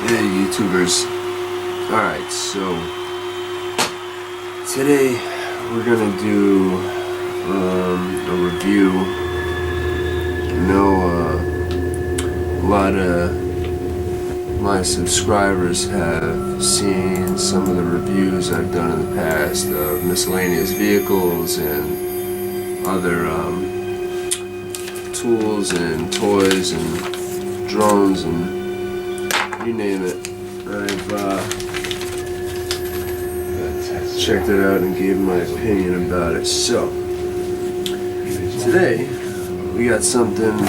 Hey YouTubers. Alright, so today we're gonna do a review. I know a lot of my subscribers have seen some of the reviews I've done in the past of miscellaneous vehicles and other tools and toys and drones and you name it. I've checked it out and gave my opinion about it. So today we got something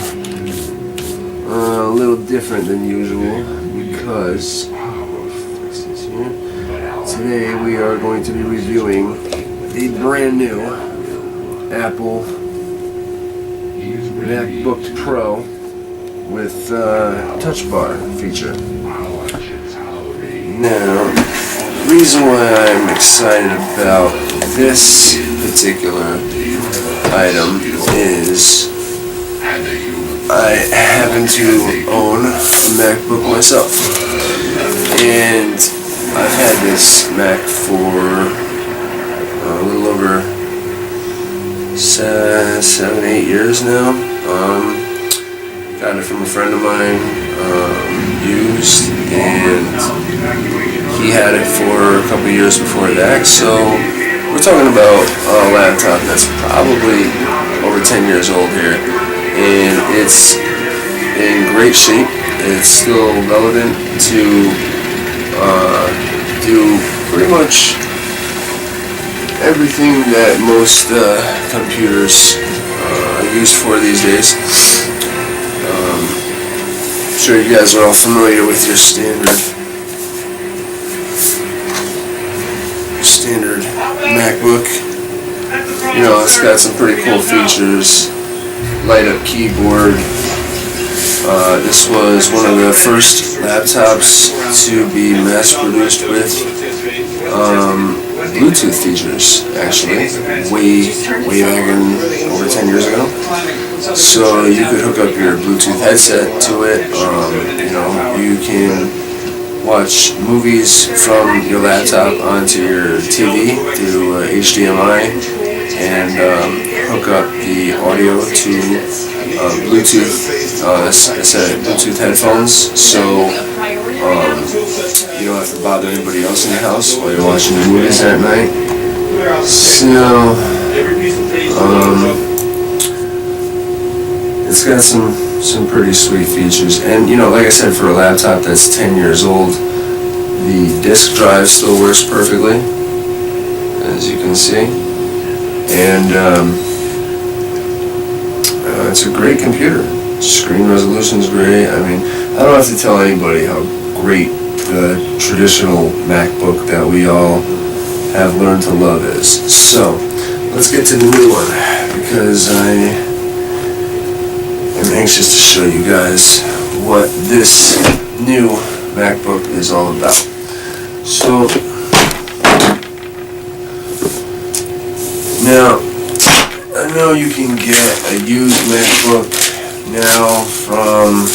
a little different than usual because today we are going to be reviewing a brand new Apple Macbook Pro with touch bar feature. Now, the reason why I'm excited about this particular item is I happen to own a MacBook myself, and I've had this Mac for a little over 7-8 years now. Got it from a friend of mine, used, and he had it for a couple years before that, so we're talking about a laptop that's probably over 10 years old here, and it's in great shape. It's still relevant to do pretty much everything that most computers are used for these days. I'm sure you guys are all familiar with your standard MacBook. You know, it's got some pretty cool features. Light up keyboard. This was one of the first laptops to be mass produced with Bluetooth features, actually, way back in over 10 years ago. So you could hook up your Bluetooth headset to it. You know, you can watch movies from your laptop onto your TV through HDMI and hook up the audio to Bluetooth. Bluetooth headphones, so you don't have to bother anybody else in the house while you're watching the movies at night. So it's got some pretty sweet features, and you know, like I said, for a laptop that's 10 years old, the disk drive still works perfectly, as you can see, and it's a great computer. Screen resolution's great. I mean, I don't have to tell anybody how great the traditional MacBook that we all have learned to love is. So let's get to the new one, because I am anxious to show you guys what this new MacBook is all about. So now, I know you can get a used MacBook now from,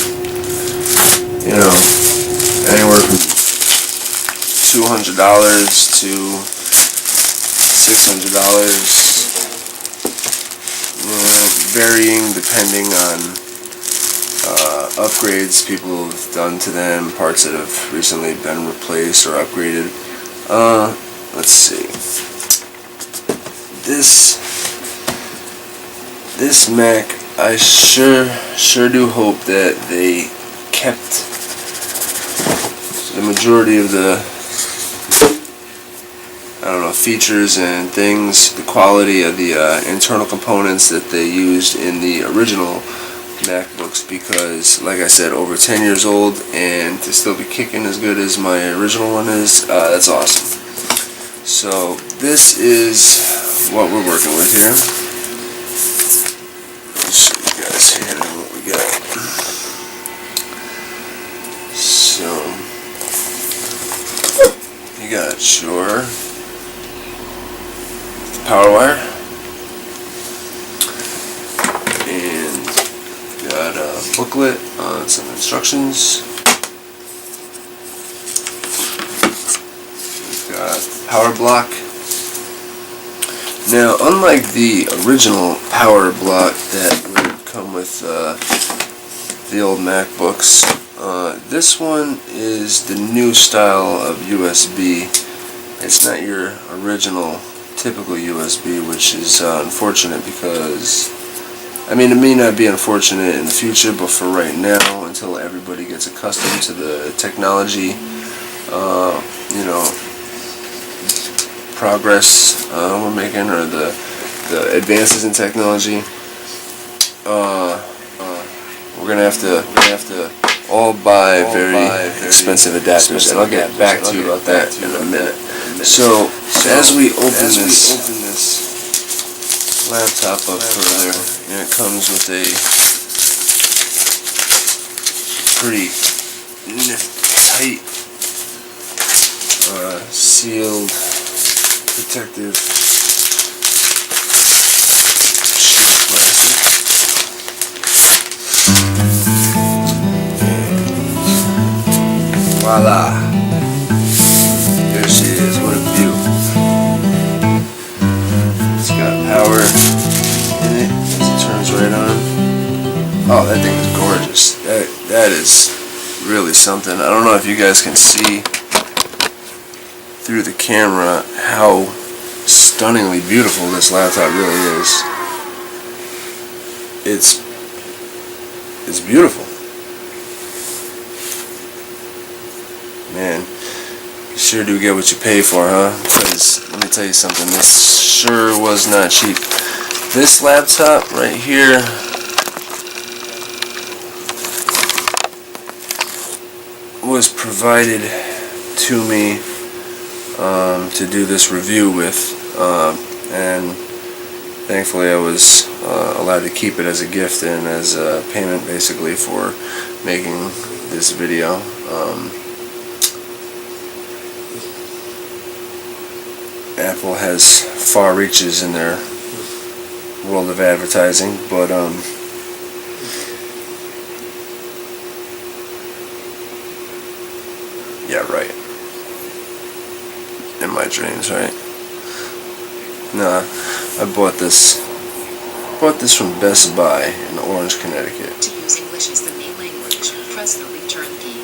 you know, anywhere from $200 to $600, varying depending on upgrades people have done to them, parts that have recently been replaced or upgraded. Let's see. This Mac, I sure do hope that they kept the majority of the, I don't know, features and things, the quality of the internal components that they used in the original MacBooks, because like I said, over 10 years old, and to still be kicking as good as my original one is, that's awesome. So this is what we're working with here. Show you guys here what we got. So you got your power wire, and got a booklet on some instructions. power block. Now, unlike the original power block that would come with the old MacBooks, this one is the new style of USB. It's not your original typical USB, which is unfortunate because, I mean, it may not be unfortunate in the future, but for right now, until everybody gets accustomed to the technology, you know, progress we're making, or the advances in technology, we're gonna have to all buy very expensive adapters, and I'll get back to you about that in a minute. So as we open this laptop up further, and it comes with a pretty tight sealed protective sheet of plastic. Voila! There she is. What a view! It's got power in it as it turns right on. Oh, that thing is gorgeous. That is really something. I don't know if you guys can see through the camera how stunningly beautiful this laptop really is. It's beautiful. Man, you sure do get what you pay for, huh? Because let me tell you something, this sure was not cheap. This laptop right here was provided to me to do this review with, and thankfully I was allowed to keep it as a gift and as a payment basically for making this video. Apple has far reaches in their world of advertising, but yeah, right. In my dreams, right? Nah, I bought this from Best Buy in Orange, Connecticut. To use English as the main language, press the return key.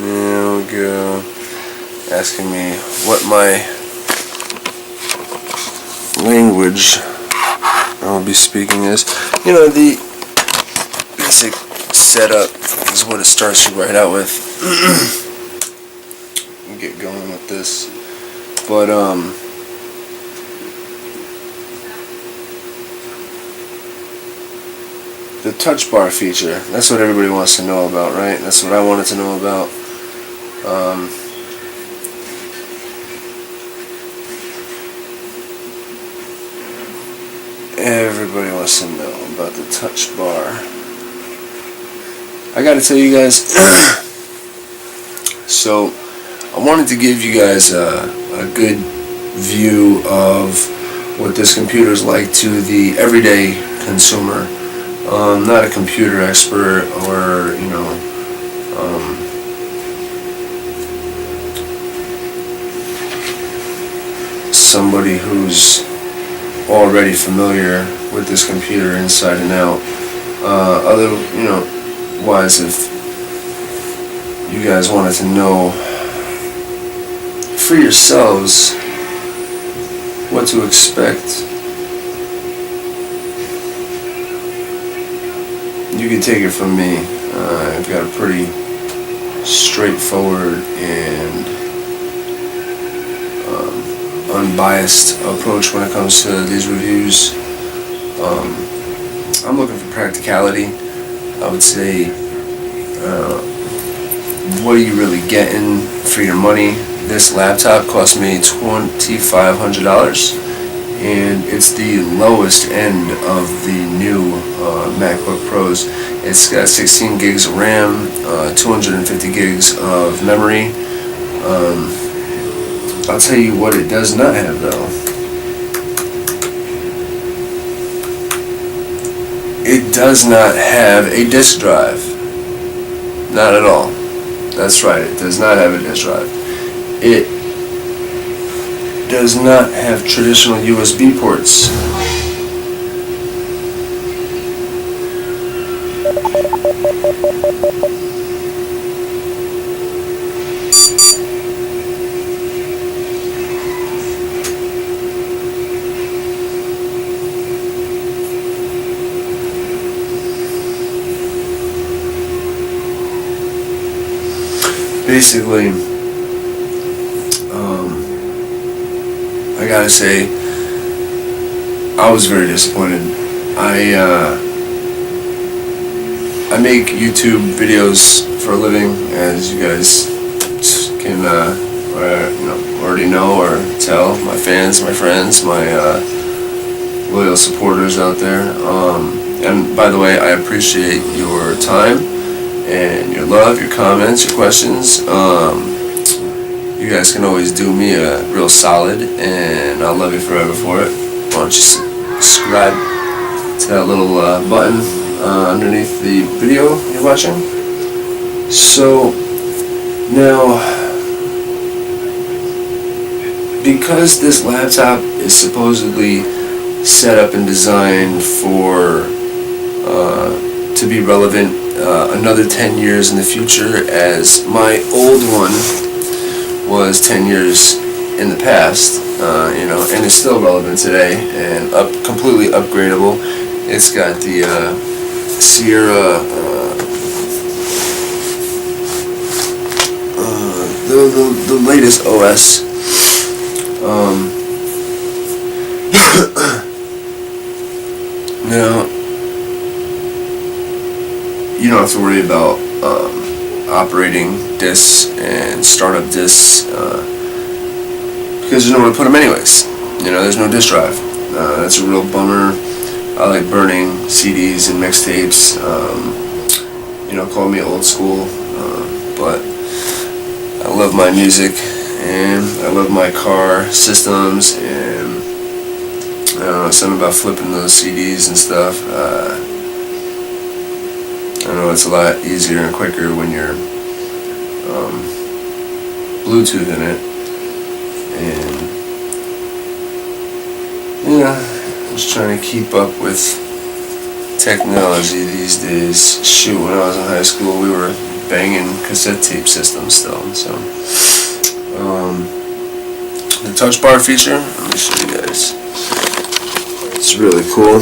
There we go. Asking me what my language I'll be speaking is. You know, the basic setup is what it starts you right out with. Get going with this, but the touch bar feature, that's what everybody wants to know about, right? That's what I wanted to know about. Everybody wants to know about the touch bar. I gotta tell you guys, so I wanted to give you guys a good view of what this computer is like to the everyday consumer. Not a computer expert, or you know, somebody who's already familiar with this computer inside and out. Other, you know, wise, if you guys wanted to know for yourselves what to expect, you can take it from me. I've got a pretty straightforward and unbiased approach when it comes to these reviews. I'm looking for practicality. I would say, what are you really getting for your money? This laptop cost me $2,500, and it's the lowest end of the new MacBook Pros. It's got 16 gigs of RAM, 250 gigs of memory. I'll tell you what it does not have though. It does not have a disk drive. Not at all. That's right, it does not have a disk drive. It does not have traditional USB ports. Basically, I gotta say, I was very disappointed. I make YouTube videos for a living, as you guys can already know or tell. My fans, my friends, my loyal supporters out there. And by the way, I appreciate your time and your love, your comments, your questions. You guys can always do me a real solid, and I'll love you forever for it. Why don't you subscribe to that little button underneath the video you're watching. So now, because this laptop is supposedly set up and designed for to be relevant another 10 years in the future, as my old one was 10 years in the past, and is still relevant today and completely upgradable. It's got the Sierra, the latest OS. Now, you don't have to worry about operating disks and startup disks because there's nowhere to put them anyways. There's no disk drive. That's a real bummer. I like burning CDs and mixtapes. Call me old school, but I love my music and I love my car systems, and something about flipping those CDs and stuff. I know it's a lot easier and quicker when you're Bluetooth in it, and just trying to keep up with technology these days. Shoot, when I was in high school, we were banging cassette tape systems still. So, the touchbar feature, let me show you guys. It's really cool.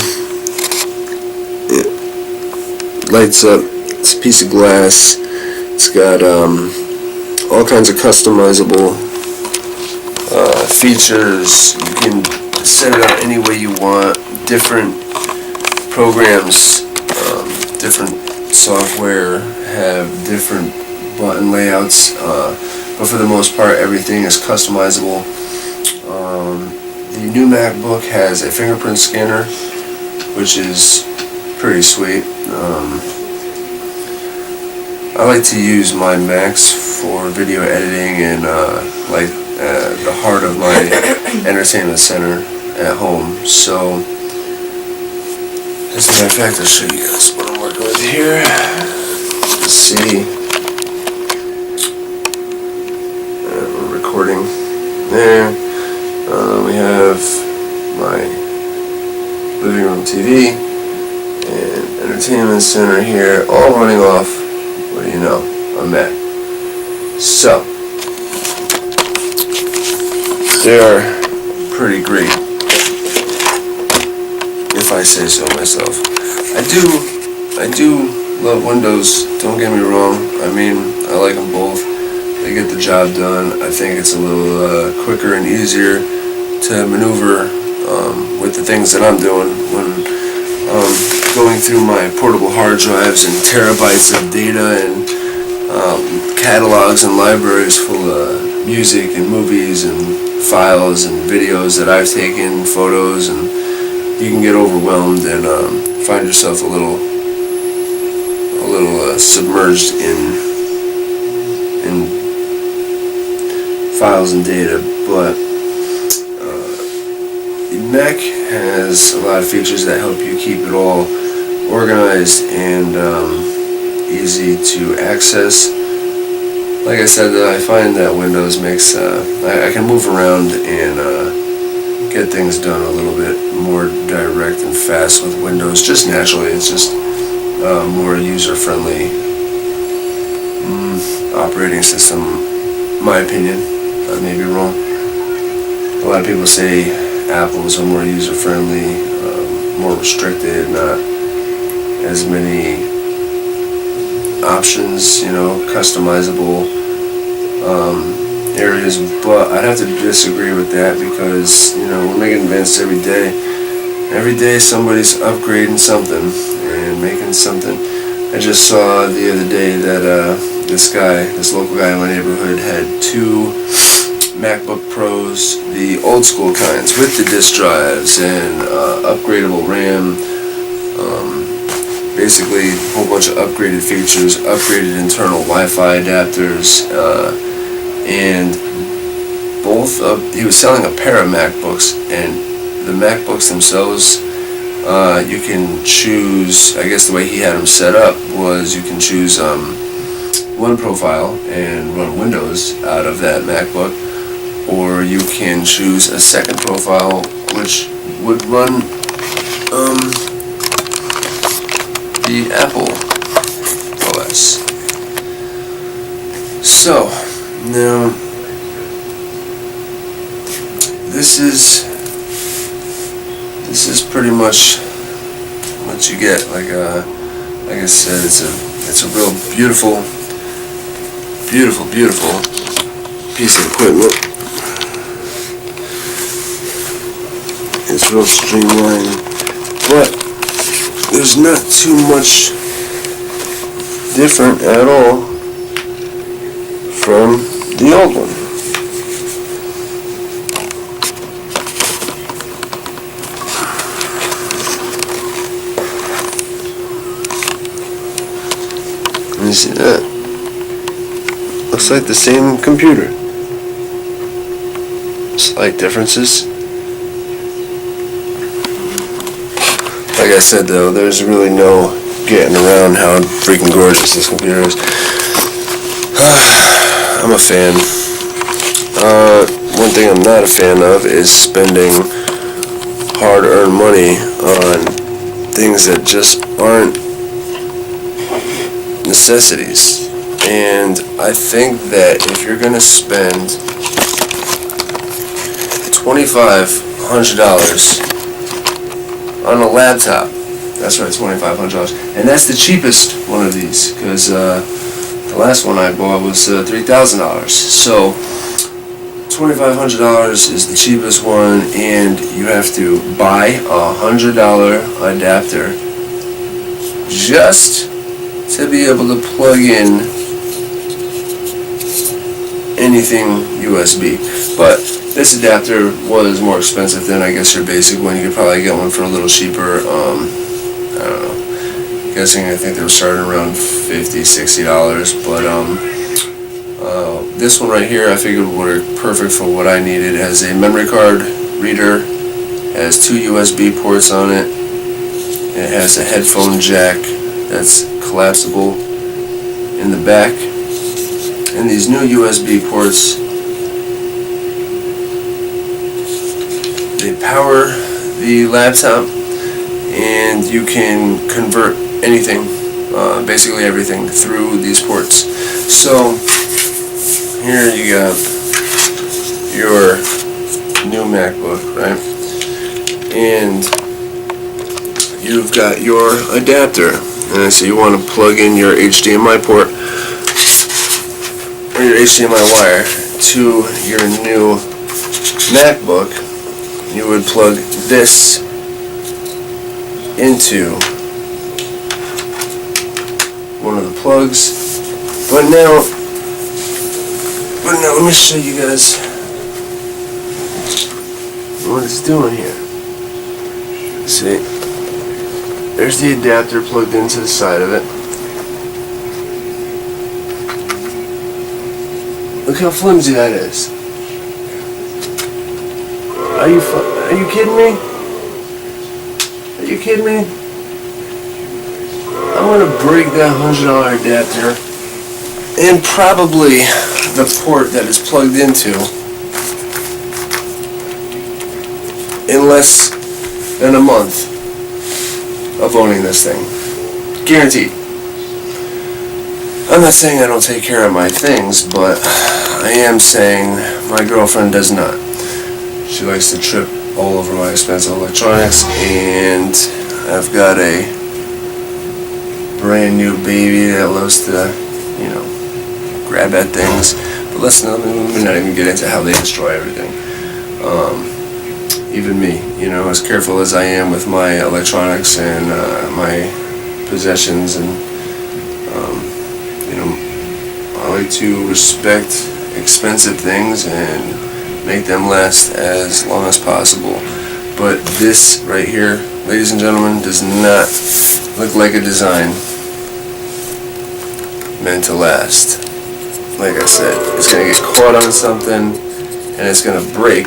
It lights up. It's a piece of glass. It's got all kinds of customizable features. You can set it up any way you want. Different programs, different software have different button layouts, but for the most part everything is customizable. The new Macbook has a fingerprint scanner, which is pretty sweet. I like to use my Macs for video editing and the heart of my entertainment center at home. So, as a matter of fact, I'll show you guys what I'm working with here. Let's see. We're recording there. We have my living room TV and entertainment center here, all running off, what do you know, a Mac. So, they are pretty great, if I say so myself. I do love Windows, don't get me wrong. I I like them both. They get the job done. I think it's a little quicker and easier to maneuver with the things that I'm doing when going through my portable hard drives and terabytes of data and catalogs and libraries full of music and movies and files and videos that I've taken, photos, and you can get overwhelmed and find yourself a little submerged in files and data. But Mac has a lot of features that help you keep it all organized and easy to access. like I said, I find that Windows makes I can move around and get things done a little bit more direct and fast with Windows. Just naturally, it's just more user-friendly operating system. My opinion, I may be wrong. A lot of people say Apples are more user-friendly, more restricted, not as many options, customizable areas, but I'd have to disagree with that because, we're making advances every day. Every day somebody's upgrading something and making something. I just saw the other day that this local guy in my neighborhood had 2 MacBook Pros, the old school kinds with the disk drives and upgradable RAM, basically a whole bunch of upgraded features, upgraded internal Wi-Fi adapters, and he was selling a pair of MacBooks, and the MacBooks themselves, you can choose, I guess the way he had them set up was you can choose one profile and run Windows out of that MacBook, or you can choose a second profile which would run the Apple OS. So, now, this is pretty much what you get. Like I said, it's a real beautiful piece of equipment. It's real streamlined, but there's not too much different at all from the old one. You see that? Looks like the same computer. Slight differences. Like I said though, there's really no getting around how freaking gorgeous this computer is. I'm a fan. One thing I'm not a fan of is spending hard-earned money on things that just aren't necessities. And I think that if you're gonna spend $2,500 on a laptop, that's right, $2,500, and that's the cheapest one of these, because the last one I bought was $3,000. So $2,500 is the cheapest one, and you have to buy a $100 adapter just to be able to plug in anything USB. But this adapter was more expensive than I guess your basic one. You could probably get one for a little cheaper. I don't know. I think they were starting around $50, $60. But this one right here, I figured would work perfect for what I needed. It has a memory card reader, has 2 USB ports on it. It has a headphone jack that's collapsible in the back, and these new USB ports, they power the laptop, and you can convert anything, basically everything, through these ports. So here you got your new MacBook, right? And you've got your adapter. And so you want to plug in your HDMI port or your HDMI wire to your new MacBook. You would plug this into one of the plugs. But now let me show you guys what it's doing here. See? There's the adapter plugged into the side of it. Look how flimsy that is. Are you kidding me? Are you kidding me? I'm gonna break that $100 adapter and probably the port that it's plugged into in less than a month of owning this thing. Guaranteed. I'm not saying I don't take care of my things, but I am saying my girlfriend does not. She likes to trip all over my expensive electronics, and I've got a brand new baby that loves to, grab at things. But let's not even get into how they destroy everything. Even me, as careful as I am with my electronics and my possessions, and I like to respect expensive things and make them last as long as possible. But this right here, ladies and gentlemen, does not look like a design meant to last. Like I said, it's going to get caught on something and it's going to break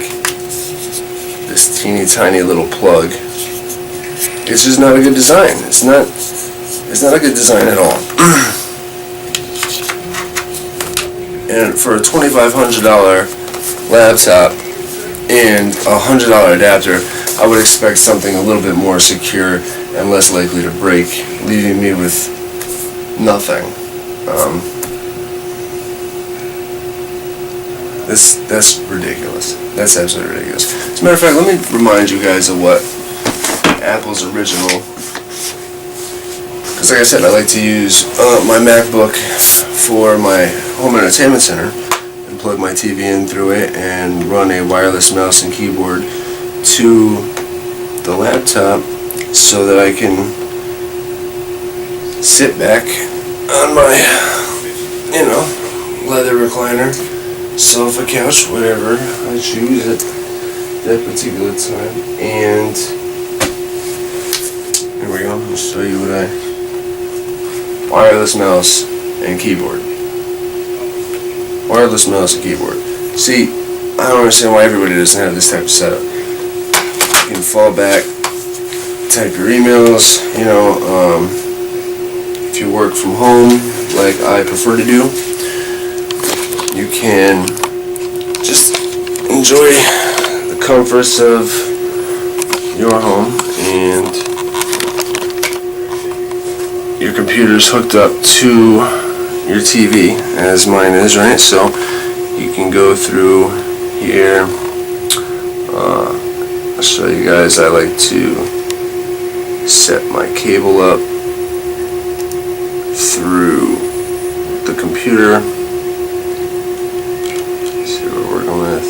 this teeny tiny little plug. It's just not a good design. It's not a good design at all. And for a $2,500 laptop and a $100 adapter, I would expect something a little bit more secure and less likely to break, leaving me with nothing. That's ridiculous. That's absolutely ridiculous. As a matter of fact, let me remind you guys of what Apple's original, because like I said, I like to use my Macbook for my home entertainment center and plug my TV in through it and run a wireless mouse and keyboard to the laptop so that I can sit back on my, leather recliner, sofa, couch, whatever I choose at that particular time. And here we go. I'll show you wireless mouse and keyboard. Wireless mouse and keyboard. See, I don't understand why everybody doesn't have this type of setup. You can fall back, type your emails, if you work from home, like I prefer to do, you can just enjoy the comforts of your home, and your computer's hooked up to your TV, as mine is, right? So you can go through here. I'll show you guys. I like to set my cable up through the computer. Let's see what we're working with.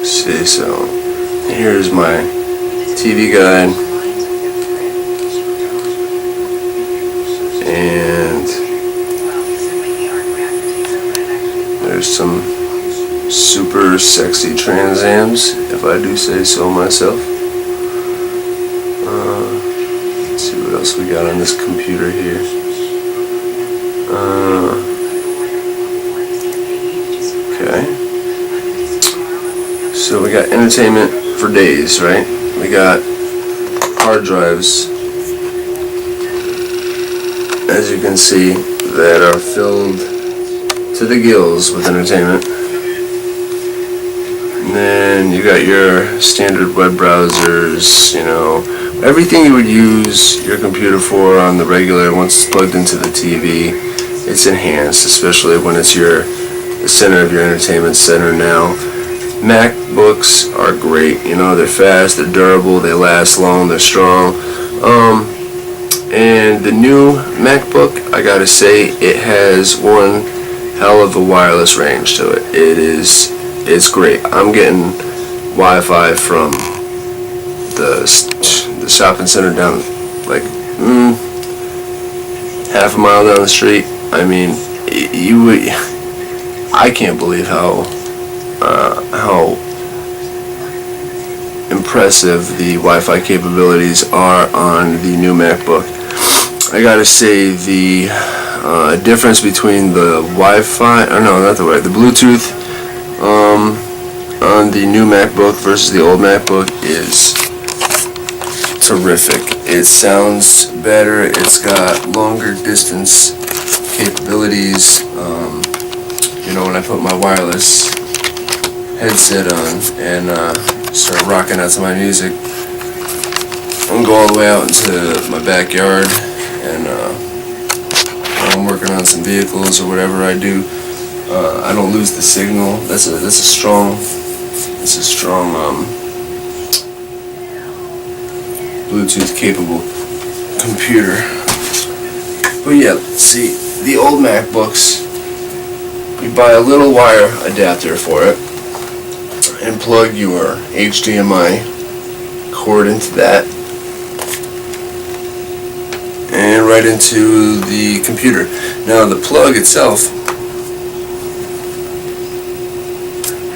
See, so here's my TV guide, and there's some super sexy Trans Ams, if I do say so myself. Let's see what else we got on this computer here. Okay. So we got entertainment for days, right? We got hard drives, as you can see, that are filled to the gills with entertainment. And then you got your standard web browsers, everything you would use your computer for on the regular. Once it's plugged into the TV, it's enhanced, especially when it's the center of your entertainment center now. MacBooks are great, they're fast, they're durable, they last long, they're strong. And the new MacBook, I gotta say, it has one hell of a wireless range to it. It's great. I'm getting Wi-Fi from the shopping center down like half a mile down the street. I mean, I can't believe how impressive the Wi-Fi capabilities are on the new MacBook. I gotta say the difference between the Wi-Fi, or no, not the Wi-Fi, the Bluetooth on the new MacBook versus the old MacBook is terrific. It sounds better. It's got longer distance capabilities. When I put my wireless headset on and start rocking out to my music, I can go all the way out into my backyard, and when I'm working on some vehicles or whatever I do, I don't lose the signal. That's a strong Bluetooth capable computer. But yeah, see, the old MacBooks, you buy a little wire adapter for it and plug your HDMI cord into that and right into the computer. Now the plug itself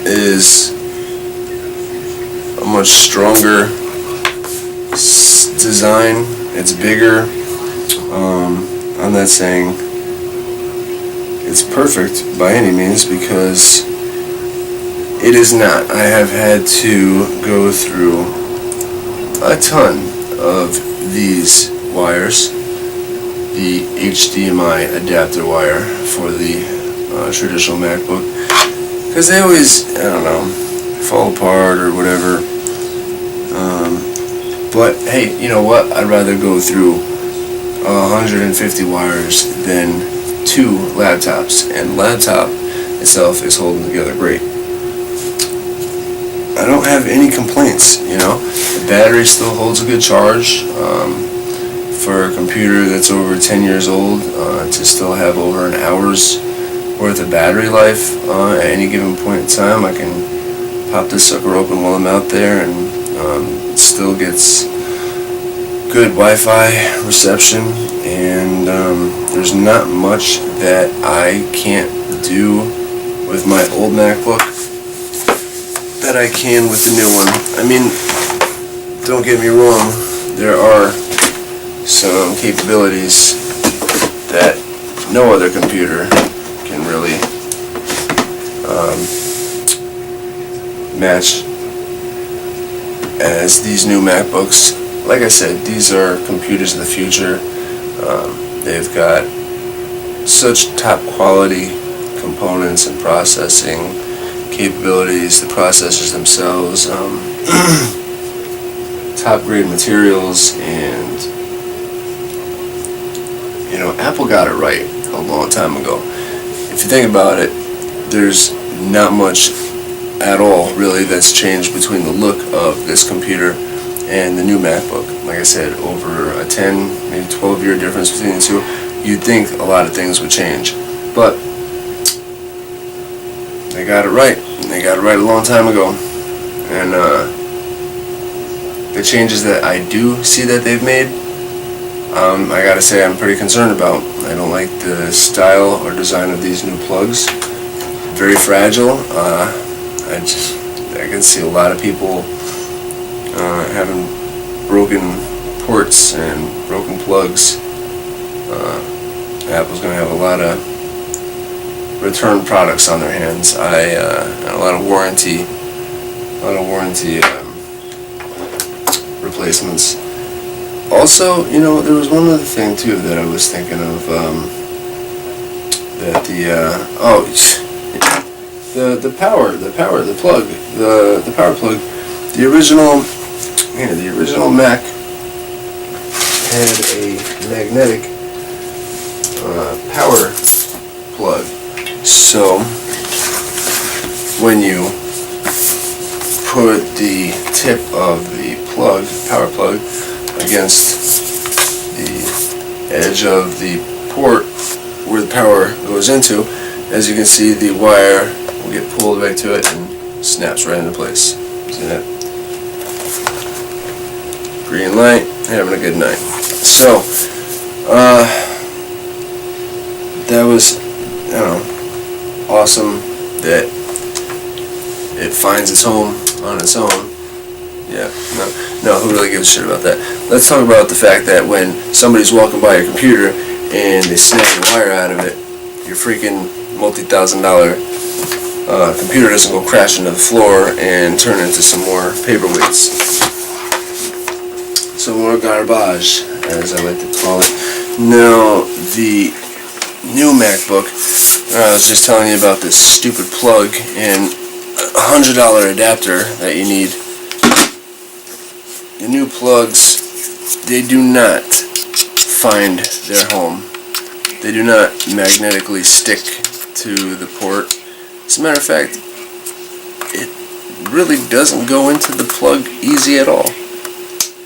is a much stronger design. It's bigger. I'm not saying it's perfect by any means, because it is not. I have had to go through a ton of these wires, the HDMI adapter wire for the traditional MacBook, because they always, I don't know, fall apart or whatever. But hey, you know what? I'd rather go through 150 wires than 2 laptops, and laptop itself is holding together great. I don't have any complaints, The battery still holds a good charge. For a computer that's over 10 years old, to still have over an hour's worth of battery life at any given point in time, I can pop this sucker open while I'm out there, and it still gets good Wi-Fi reception, and there's not much that I can't do with my old MacBook that I can with the new one. I mean, don't get me wrong, there are some capabilities that no other computer can really match as these new MacBooks. Like I said, these are computers of the future. They've got such top quality components and processing capabilities, the processors themselves, top grade materials, and Apple got it right a long time ago. If you think about it, there's not much at all really that's changed between the look of this computer and the new MacBook. Like I said, over a 10, maybe 12-year difference between the two. You'd think a lot of things would change, but they got it right. They got it right a long time ago, and the changes that I do see that they've made, I gotta say I'm pretty concerned about. I don't like the style or design of these new plugs. Very fragile. I can see a lot of people having broken ports and broken plugs. Apple's going to have a lot of return products on their hands. And a lot of warranty replacements. Also, there was one other thing too that I was thinking of. That the power plug. The original Mac had a magnetic power plug. So when you put the tip of the power plug, against the edge of the port where the power goes into, as you can see, the wire will get pulled back to it and snaps right into place. See that? Green light, having a good night. So, that was, awesome that it finds its home on its own. Yeah, no. No, who really gives a shit about that? Let's talk about the fact that when somebody's walking by your computer and they snag a wire out of it, your freaking multi-$1,000 computer doesn't go crash into the floor and turn into some more paperweights. Some more garbage, as I like to call it. Now, the new MacBook, I was just telling you about this stupid plug and $100 adapter that you need. The new plugs, they do not find their home. They do not magnetically stick to the port. As a matter of fact, it really doesn't go into the plug easy at all.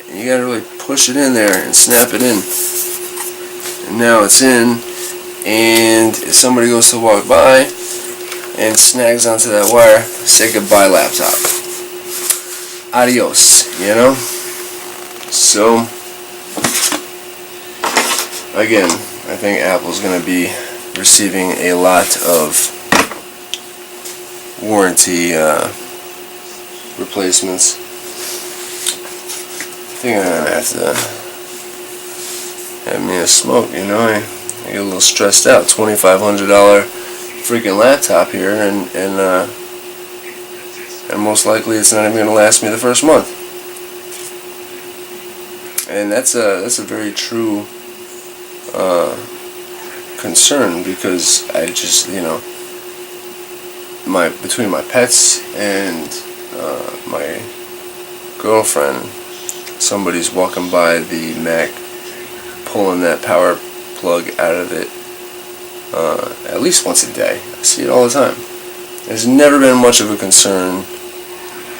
You gotta really push it in there and snap it in. And now it's in, and if somebody goes to walk by and snags onto that wire, say goodbye, laptop. Adios, you know? So, again, I think Apple's going to be receiving a lot of warranty replacements. I think I'm going to have to have me a smoke, you know? I get a little stressed out. $2,500 freaking laptop here, and most likely it's not even going to last me the first month. And that's a very true concern, because I just, you know, between my pets and my girlfriend, somebody's walking by the Mac, pulling that power plug out of it at least once a day. I see it all the time. There's never been much of a concern,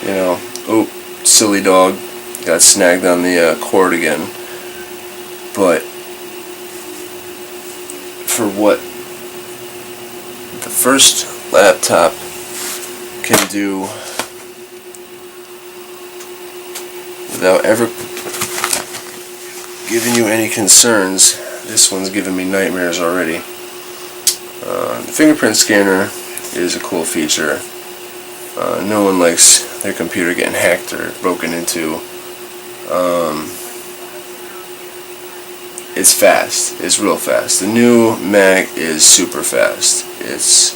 you know. Oh, silly dog, got snagged on the cord again. But for what the first laptop can do without ever giving you any concerns, this one's giving me nightmares already. The fingerprint scanner is a cool feature. No one likes their computer getting hacked or broken into. It's fast. It's real fast. The new Mac is super fast. It's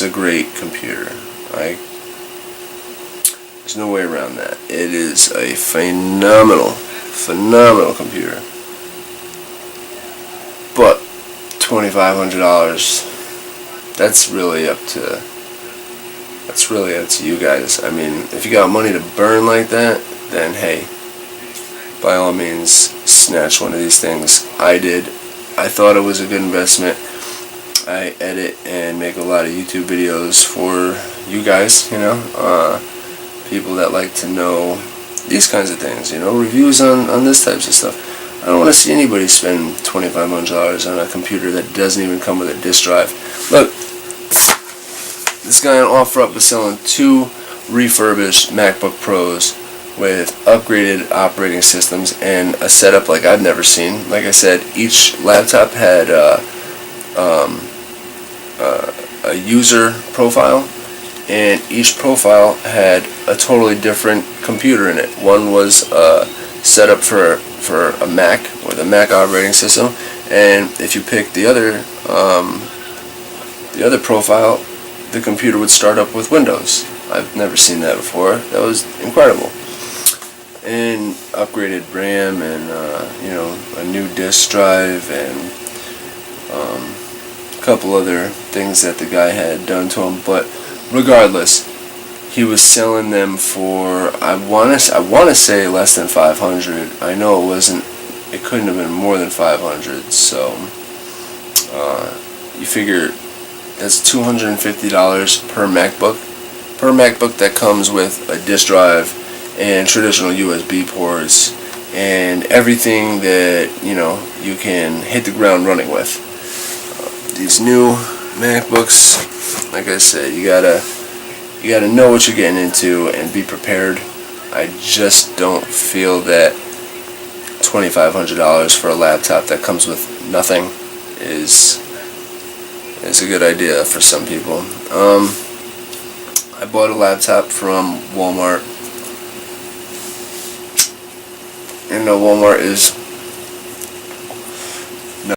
a great computer. There's no way around that. It is a phenomenal computer. But $2,500, that's really up to you guys. I mean, if you got money to burn like that, then hey, by all means, snatch one of these things. I did. I thought it was a good investment. I edit and make a lot of YouTube videos for you guys, you know, people that like to know these kinds of things, you know, reviews on this types of stuff. I don't want to see anybody spend $2,500 on a computer that doesn't even come with a disk drive. Look, this guy on OfferUp was selling 2 refurbished MacBook Pros with upgraded operating systems and a setup like I've never seen. Like I said, each laptop had a user profile, and each profile had a totally different computer in it. One was set up for a Mac with a Mac operating system, and if you picked the other profile, the computer would start up with Windows. I've never seen that before. That was incredible. And upgraded RAM, and you know, a new disk drive, and a couple other things that the guy had done to him. But regardless, he was selling them for, I want to say less than 500. I know it wasn't. It couldn't have been more than 500. So you figure that's $250 per MacBook. Per MacBook that comes with a disk drive and traditional USB ports and everything that, you know, you can hit the ground running with. These new MacBooks, like I said, you gotta know what you're getting into and be prepared. I just don't feel that $2,500 for a laptop that comes with nothing is a good idea for some people. I bought a laptop from Walmart And Walmart is